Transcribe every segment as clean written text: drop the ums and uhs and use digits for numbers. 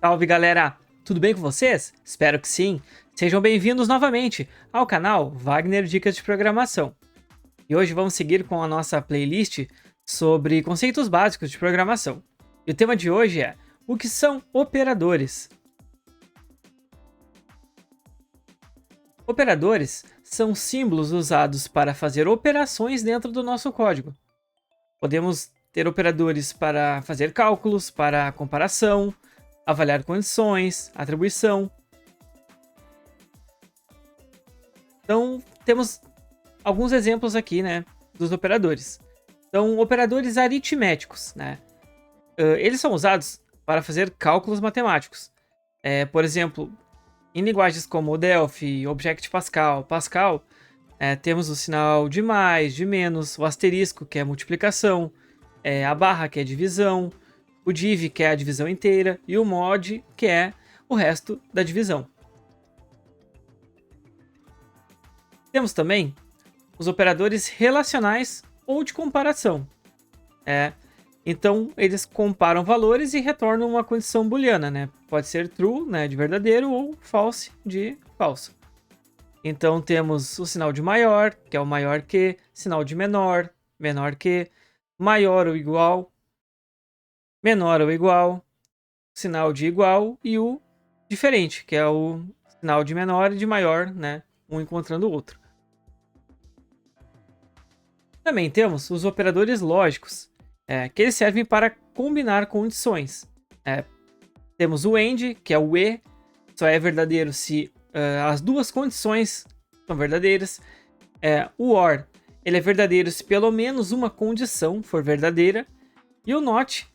Salve galera, tudo bem com vocês? Espero que sim. Sejam bem-vindos novamente ao canal Wagner Dicas de Programação. E hoje vamos seguir com a nossa playlist sobre conceitos básicos de programação. E o tema de hoje é: o que são operadores? Operadores são símbolos usados para fazer operações dentro do nosso código. Podemos ter operadores para fazer cálculos, para comparação, avaliar condições, atribuição. Então, temos alguns exemplos aqui, né, dos operadores. Então, operadores aritméticos, né? Eles são usados para fazer cálculos matemáticos. Por exemplo, em linguagens como o Delphi, Object Pascal, temos o sinal de mais, de menos, o asterisco, que é a multiplicação, a barra, que é a divisão, o div, que é a divisão inteira, e o mod, que é o resto da divisão. Temos também os operadores relacionais ou de comparação. Então, eles comparam valores e retornam uma condição booleana, né? Pode ser true, né, de verdadeiro, ou false, de falso. Então, temos o sinal de maior, que é o maior que, sinal de menor, menor que, maior ou igual, menor ou igual, sinal de igual e o diferente, que é o sinal de menor e de maior, né? Um encontrando o outro. Também temos os operadores lógicos, que eles servem para combinar condições. Temos o AND, que é o E, só é verdadeiro se as duas condições são verdadeiras. O OR, ele é verdadeiro se pelo menos uma condição for verdadeira. E o NOT,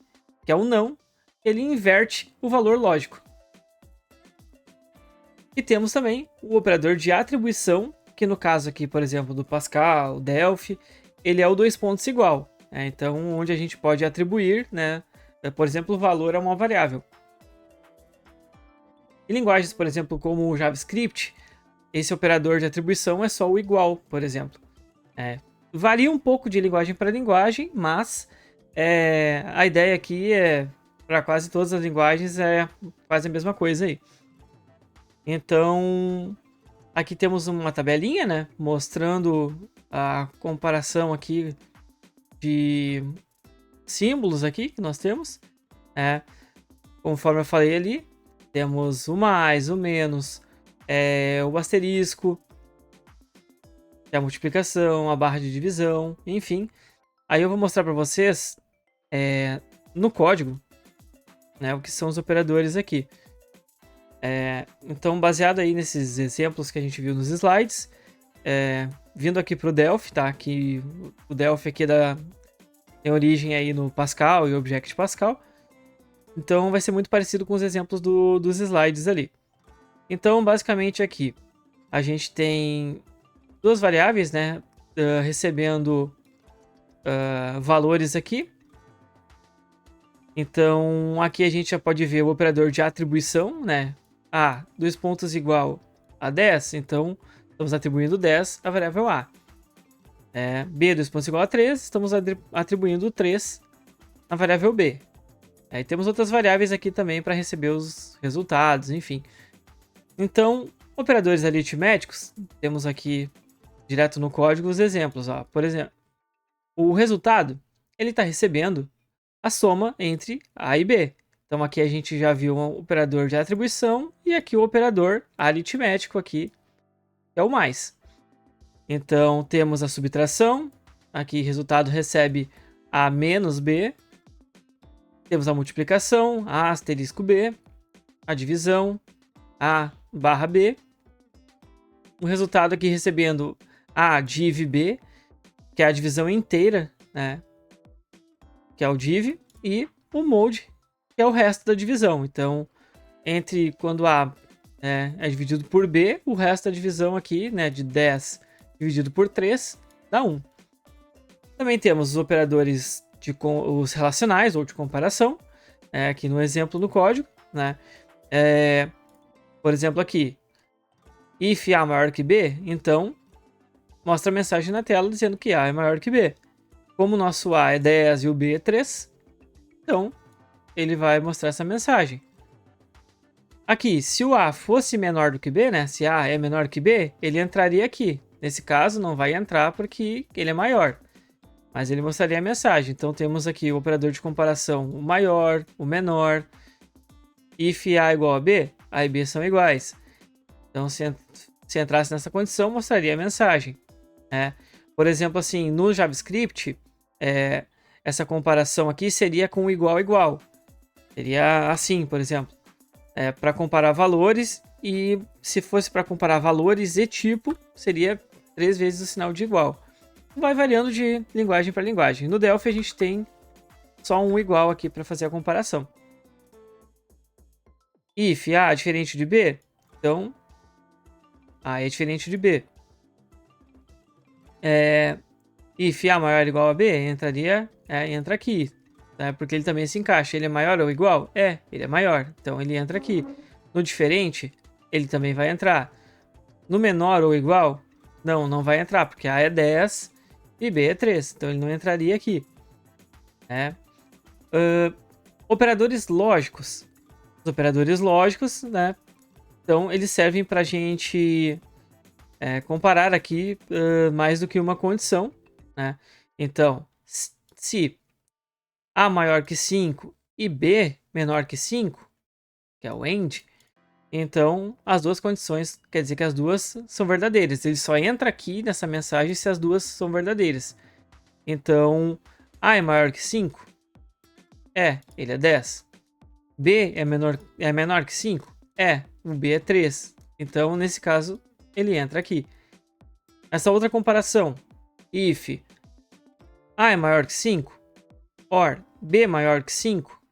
que é o não, ele inverte o valor lógico. E temos também o operador de atribuição, que no caso aqui, por exemplo, do Pascal, Delphi, ele é o dois pontos igual. Então, onde a gente pode atribuir, né, por exemplo, o valor a uma variável. Em linguagens, por exemplo, como o JavaScript, esse operador de atribuição é só o igual, por exemplo. Varia um pouco de linguagem para linguagem, mas a ideia aqui para quase todas as linguagens, é quase a mesma coisa aí. Então, aqui temos uma tabelinha, né, mostrando a comparação aqui de símbolos aqui que nós temos. Conforme eu falei ali, temos o mais, o menos, o asterisco, que é a multiplicação, a barra de divisão, enfim. Aí eu vou mostrar para vocês no código, né, o que são os operadores aqui. Então, baseado aí nesses exemplos que a gente viu nos slides, vindo aqui para o Delphi, tá? Que o Delphi aqui tem origem aí no Pascal e Object Pascal. Então, vai ser muito parecido com os exemplos dos slides ali. Então, basicamente aqui, a gente tem duas variáveis, né? Recebendo valores aqui. Então, aqui a gente já pode ver o operador de atribuição, né? A, dois pontos igual a 10, então estamos atribuindo 10 à variável A. B, dois pontos igual a 3, estamos atribuindo 3 à variável B. E temos outras variáveis aqui também para receber os resultados, enfim. Então, operadores aritméticos, temos aqui direto no código os exemplos. Ó. Por exemplo, o resultado, ele está recebendo a soma entre A e B. Então aqui a gente já viu um operador de atribuição e aqui o operador aritmético aqui, que é o mais. Então temos a subtração, aqui resultado recebe A menos B. Temos a multiplicação, A asterisco B, a divisão, A barra B. O resultado aqui recebendo A div B, que é a divisão inteira, né? Que é o div, e o mode, que é o resto da divisão. Então, quando A é dividido por B, o resto da divisão aqui, né, de 10 dividido por 3, dá 1. Também temos os operadores os relacionais ou de comparação, aqui no exemplo no código, né? Por exemplo aqui, if A maior que B, então mostra a mensagem na tela dizendo que A é maior que B. Como o nosso A é 10 e o B é 3, então ele vai mostrar essa mensagem. Aqui, se o A fosse menor do que B, né? Se A é menor que B, ele entraria aqui. Nesse caso, não vai entrar porque ele é maior. Mas ele mostraria a mensagem. Então, temos aqui o operador de comparação, o maior, o menor. If A igual a B, A e B são iguais. Então, se entrasse nessa condição, mostraria a mensagem, né? Por exemplo, assim, no JavaScript, essa comparação aqui seria com igual a igual. Seria assim, por exemplo, para comparar valores, e se fosse para comparar valores e tipo, seria 3 vezes o sinal de igual. Vai variando de linguagem para linguagem. No Delphi a gente tem só um igual aqui para fazer a comparação. If A é diferente de B, então A é diferente de B. If A maior ou igual a B, entra aqui, né? Porque ele também se encaixa. Ele é maior ou igual? Ele é maior, então ele entra aqui. No diferente, ele também vai entrar. No menor ou igual? Não vai entrar, porque A é 10 e B é 3, então ele não entraria aqui. Operadores lógicos. Os operadores lógicos, né? Então eles servem para a gente comparar aqui mais do que uma condição, né? Então, se A maior que 5 e B menor que 5, que é o AND, então as duas condições quer dizer que as duas são verdadeiras. Ele só entra aqui nessa mensagem se as duas são verdadeiras. Então, A é maior que 5? Ele é 10. B é menor que 5? O B é 3. Então, nesse caso, ele entra aqui. Essa outra comparação, if A é maior que 5, or B é maior que 5,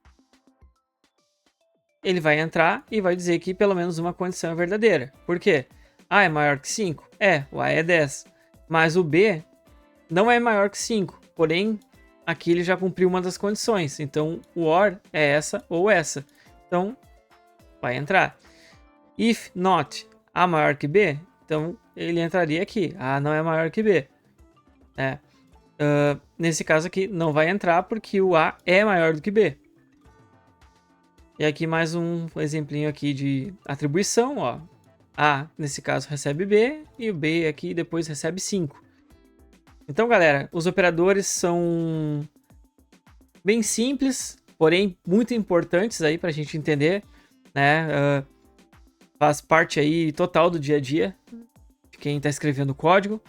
ele vai entrar e vai dizer que pelo menos uma condição é verdadeira. Por quê? A é maior que 5? O A é 10. Mas o B não é maior que 5, porém, aqui ele já cumpriu uma das condições. Então, o OR é essa ou essa. Então, vai entrar. If not A maior que B, então ele entraria aqui. A não é maior que B. Nesse caso aqui, não vai entrar porque o A é maior do que B. E aqui mais um exemplinho aqui de atribuição, ó. A, nesse caso, recebe B, e o B aqui depois recebe 5. Então, galera, os operadores são bem simples, porém muito importantes aí para a gente entender, né? Faz parte aí total do dia a dia de quem está escrevendo código.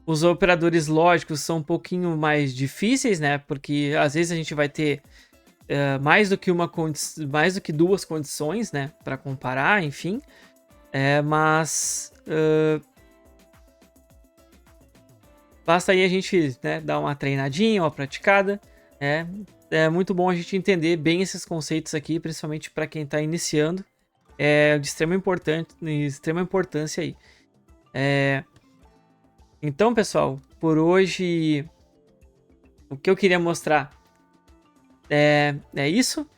Os operadores lógicos são um pouquinho mais difíceis, né? Porque às vezes a gente vai ter mais do que duas condições, né? Para comparar, enfim. Mas basta aí a gente, né, dar uma treinadinha, uma praticada. É muito bom a gente entender bem esses conceitos aqui, principalmente para quem está iniciando. É de extrema importância aí. Então, pessoal, por hoje o que eu queria mostrar é isso.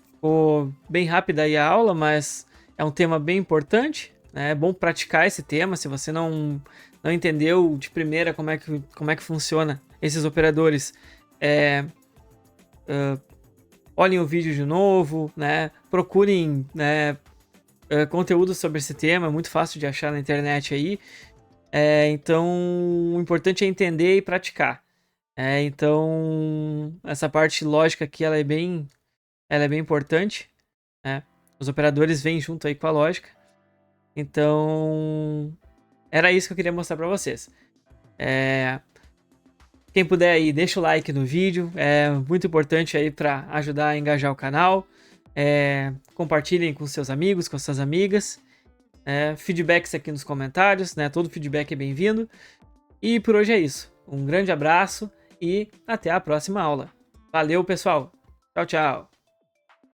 Ficou bem rápida aí a aula, mas é um tema bem importante. É bom praticar esse tema. Se você não entendeu de primeira como é que funciona esses operadores, olhem o vídeo de novo, né? Procurem, né, conteúdo sobre esse tema, é muito fácil de achar na internet aí. Então, o importante é entender e praticar. Então, essa parte lógica aqui, ela é bem importante, né? Os operadores vêm junto aí com a lógica. Então, era isso que eu queria mostrar para vocês. Quem puder aí, deixa o like no vídeo. É muito importante aí para ajudar a engajar o canal. Compartilhem com seus amigos, com suas amigas. Feedbacks aqui nos comentários, né? Todo feedback é bem-vindo. E por hoje é isso. Um grande abraço e até a próxima aula. Valeu, pessoal. Tchau, tchau.